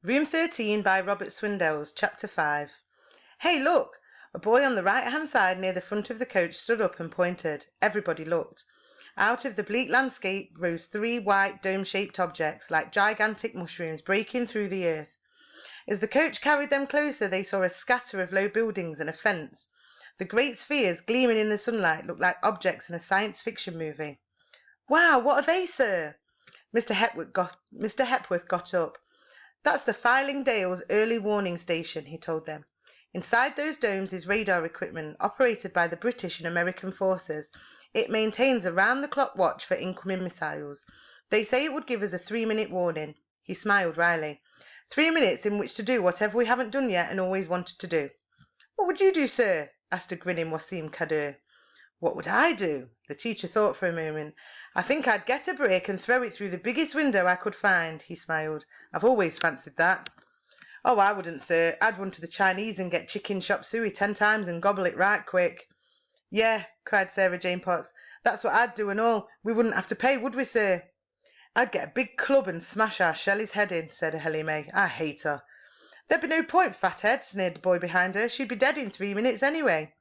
Room 13 by Robert Swindells, Chapter 5. Hey, look! A boy on the right-hand side near the front of the coach stood up and pointed. Everybody looked. Out of the bleak landscape rose three white dome-shaped objects, like gigantic mushrooms breaking through the earth. As the coach carried them closer, they saw a scatter of low buildings and a fence. The great spheres, gleaming in the sunlight, looked like objects in a science fiction movie. Wow, what are they, sir? Mr. Hepworth got up. That's the Filing Dales Early Warning Station, he told them. Inside those domes is radar equipment operated by the British and American forces. It maintains a round-the-clock watch for incoming missiles. They say it would give us a 3-minute warning. He smiled wryly. 3 minutes in which to do whatever we haven't done yet and always wanted to do. What would you do, sir? Asked a grinning Wasim Kadir. What would I do? The teacher thought for a moment. I think I'd get a brick and throw it through the biggest window I could find, he smiled. I've always fancied that. Oh, I wouldn't, sir. I'd run to the Chinese and get chicken chop suey 10 times and gobble it right quick. Yeah, cried Sarah Jane Potts. That's what I'd do and all. We wouldn't have to pay, would we, sir? I'd get a big club and smash our Shelley's head in, said Helly May. I hate her. There'd be no point, fathead, sneered the boy behind her. She'd be dead in 3 minutes anyway.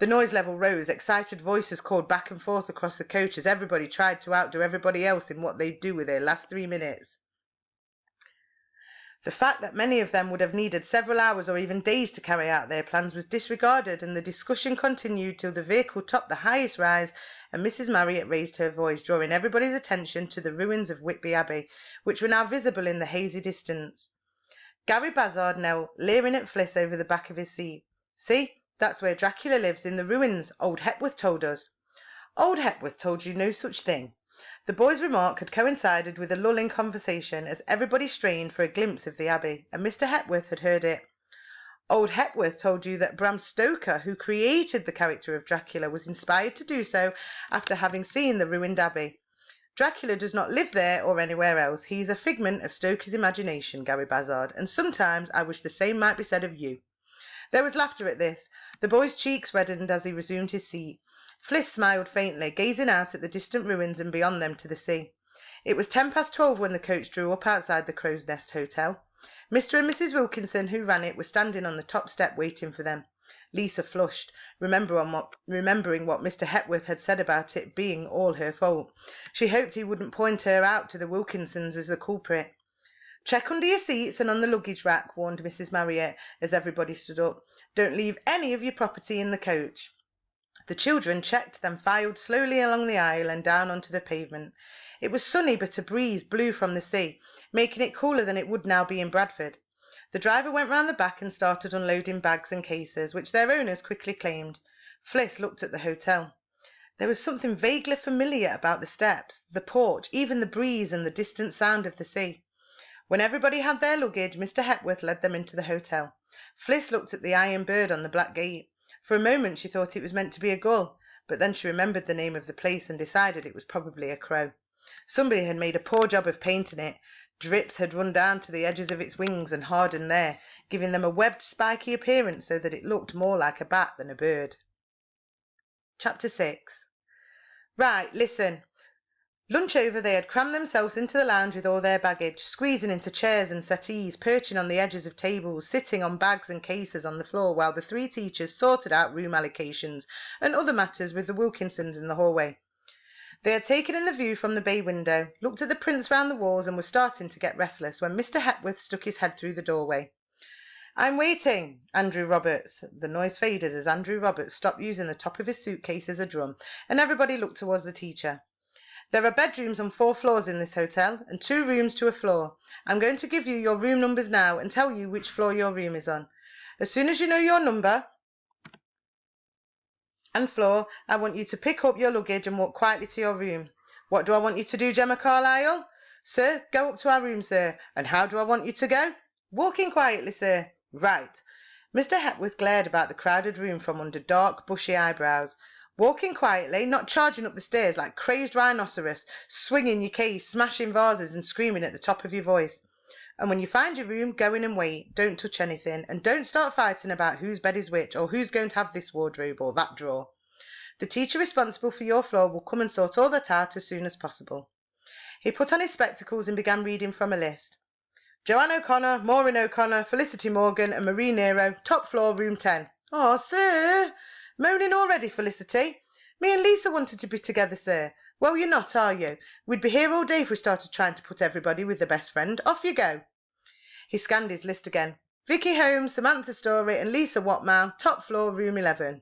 The noise level rose. Excited voices called back and forth across the coach as everybody tried to outdo everybody else in what they'd do with their last 3 minutes. The fact that many of them would have needed several hours or even days to carry out their plans was disregarded, and the discussion continued till the vehicle topped the highest rise and Mrs. Marriott raised her voice, drawing everybody's attention to the ruins of Whitby Abbey, which were now visible in the hazy distance. Gary Bazzard knelt, leering at Fliss over the back of his seat. See? That's where Dracula lives, in the ruins. Old Hepworth told us. Old Hepworth told you no such thing. The boy's remark had coincided with a lull in conversation as everybody strained for a glimpse of the Abbey, and Mr. Hepworth had heard it. Old Hepworth told you that Bram Stoker, who created the character of Dracula, was inspired to do so after having seen the ruined Abbey. Dracula does not live there or anywhere else. He is a figment of Stoker's imagination, Gary Bazzard, and sometimes I wish the same might be said of you. There was laughter at this. The boy's cheeks reddened as he resumed his seat. Fliss smiled faintly, gazing out at the distant ruins and beyond them to the sea. It was 12:10 when the coach drew up outside the Crow's Nest Hotel. Mr. and Mrs. Wilkinson, who ran it, were standing on the top step waiting for them. Lisa flushed, remembering what Mr. Hepworth had said about it being all her fault. She hoped he wouldn't point her out to the Wilkinsons as the culprit. Check under your seats and on the luggage rack, warned Mrs. Marriott as everybody stood up. Don't leave any of your property in the coach. The children checked, then filed slowly along the aisle and down onto the pavement. It was sunny, but a breeze blew from the sea, making it cooler than it would now be in Bradford. The driver went round the back and started unloading bags and cases, which their owners quickly claimed. Fliss looked at the hotel. There was something vaguely familiar about the steps, the porch, even the breeze and the distant sound of the sea. When everybody had their luggage, Mr. Hepworth led them into the hotel. Fliss looked at the iron bird on the black gate. For a moment she thought it was meant to be a gull, but then she remembered the name of the place and decided it was probably a crow. Somebody had made a poor job of painting it. Drips had run down to the edges of its wings and hardened there, giving them a webbed, spiky appearance so that it looked more like a bat than a bird. Chapter 6. Right, listen. Lunch over, they had crammed themselves into the lounge with all their baggage, squeezing into chairs and settees, perching on the edges of tables, sitting on bags and cases on the floor while the three teachers sorted out room allocations and other matters with the Wilkinsons in the hallway. They had taken in the view from the bay window, looked at the prints round the walls and were starting to get restless when Mr. Hepworth stuck his head through the doorway. I'm waiting, Andrew Roberts. The noise faded as Andrew Roberts stopped using the top of his suitcase as a drum, and everybody looked towards the teacher. There are bedrooms on 4 floors in this hotel, and 2 rooms to a floor. I'm going to give you your room numbers now and tell you which floor your room is on. As soon as you know your number and floor, I want you to pick up your luggage and walk quietly to your room. What do I want you to do, Gemma Carlyle? Sir, go up to our room, sir. And how do I want you to go? Walking quietly, sir. Right. Mr. Hepworth glared about the crowded room from under dark, bushy eyebrows. Walking quietly, not charging up the stairs like crazed rhinoceros, swinging your case, smashing vases and screaming at the top of your voice. And when you find your room, go in and wait. Don't touch anything, and don't start fighting about whose bed is which, or who's going to have this wardrobe or that drawer. The teacher responsible for your floor will come and sort all that out as soon as possible. He put on his spectacles and began reading from a list. Joanne O'Connor, Maureen O'Connor, Felicity Morgan and Marie Nero, top floor, room 10. Oh, sir! Moaning already, Felicity? Me and Lisa wanted to be together, sir. Well, you're not, are you? We'd be here all day if we started trying to put everybody with their best friend. Off you go. He scanned his list again. Vicky Holmes, Samantha Story and Lisa Watmow, top floor, room 11.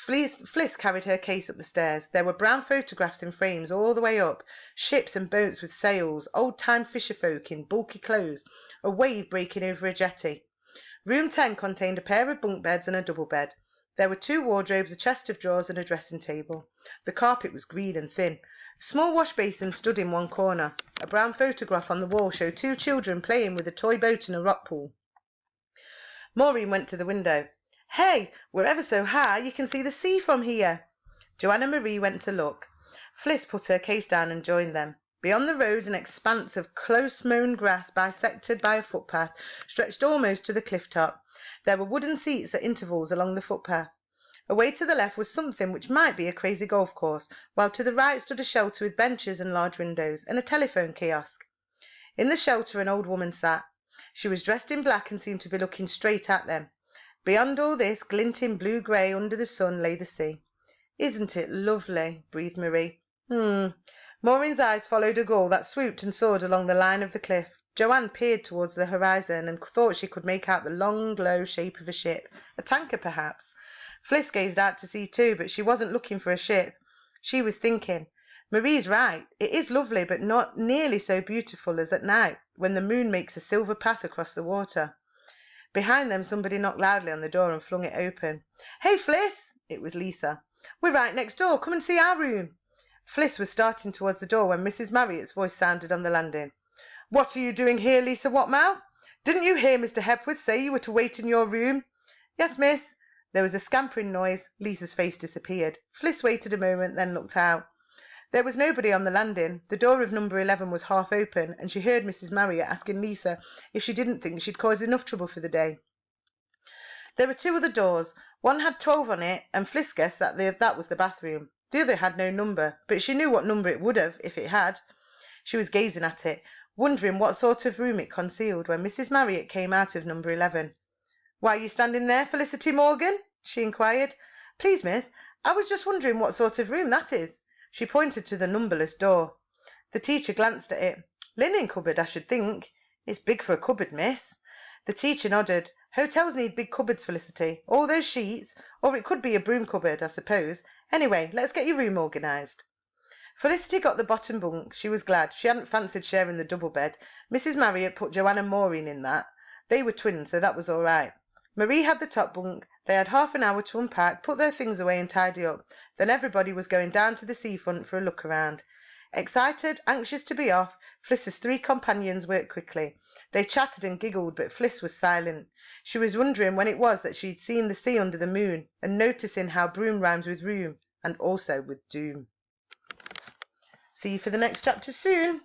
Fliss carried her case up the stairs. There were brown photographs in frames all the way up, ships and boats with sails, old-time fisher-folk in bulky clothes, a wave breaking over a jetty. Room 10 contained a pair of bunk beds and a double bed. There were 2 wardrobes, a chest of drawers and a dressing table. The carpet was green and thin. A small wash basin stood in one corner. A brown photograph on the wall showed 2 children playing with a toy boat in a rock pool. Maureen went to the window. Hey, we're ever so high, you can see the sea from here. Joanna Marie went to look. Fliss put her case down and joined them. Beyond the road, an expanse of close-mown grass bisected by a footpath stretched almost to the cliff top. There were wooden seats at intervals along the footpath. Away to the left was something which might be a crazy golf course, while to the right stood a shelter with benches and large windows, and a telephone kiosk. In the shelter an old woman sat. She was dressed in black and seemed to be looking straight at them. Beyond all this, glinting blue-grey under the sun, lay the sea. Isn't it lovely? Breathed Marie. Maureen's eyes followed a gull that swooped and soared along the line of the cliff. Joanne peered towards the horizon and thought she could make out the long, low shape of a ship, a tanker perhaps. Fliss gazed out to sea too, but she wasn't looking for a ship. She was thinking, Marie's right. It is lovely, but not nearly so beautiful as at night, when the moon makes a silver path across the water. Behind them somebody knocked loudly on the door and flung it open. Hey, Fliss! It was Lisa. We're right next door. Come and see our room. Fliss was starting towards the door when Mrs. Marriott's voice sounded on the landing. What are you doing here, Lisa Watmow? Didn't you hear Mr. Hepworth say you were to wait in your room? Yes, miss. There was a scampering noise. Lisa's face disappeared. Fliss waited a moment, then looked out. There was nobody on the landing. The door of number 11 was half open, and she heard Mrs. Marriott asking Lisa if she didn't think she'd caused enough trouble for the day. There were 2 other doors. One had 12 on it, and Fliss guessed that was the bathroom. The other had no number, but she knew what number it would have if it had. She was gazing at it, wondering what sort of room it concealed, when Mrs. Marriott came out of number 11. Why are you standing there, Felicity Morgan? She inquired. Please, miss, I was just wondering what sort of room that is. She pointed to the numberless door. The teacher glanced at it. Linen cupboard, I should think. It's big for a cupboard, miss. The teacher nodded. Hotels need big cupboards, Felicity. All those sheets. Or it could be a broom cupboard, I suppose. Anyway, let's get your room organised. Felicity got the bottom bunk. She was glad. She hadn't fancied sharing the double bed. Mrs. Marriott put Joanne and Maureen in that. They were twins, so that was all right. Marie had the top bunk. They had half an hour to unpack, put their things away and tidy up. Then everybody was going down to the seafront for a look around. Excited, anxious to be off, Fliss's 3 companions worked quickly. They chattered and giggled, but Fliss was silent. She was wondering when it was that she'd seen the sea under the moon, and noticing how broom rhymes with room, and also with doom. See you for the next chapter soon.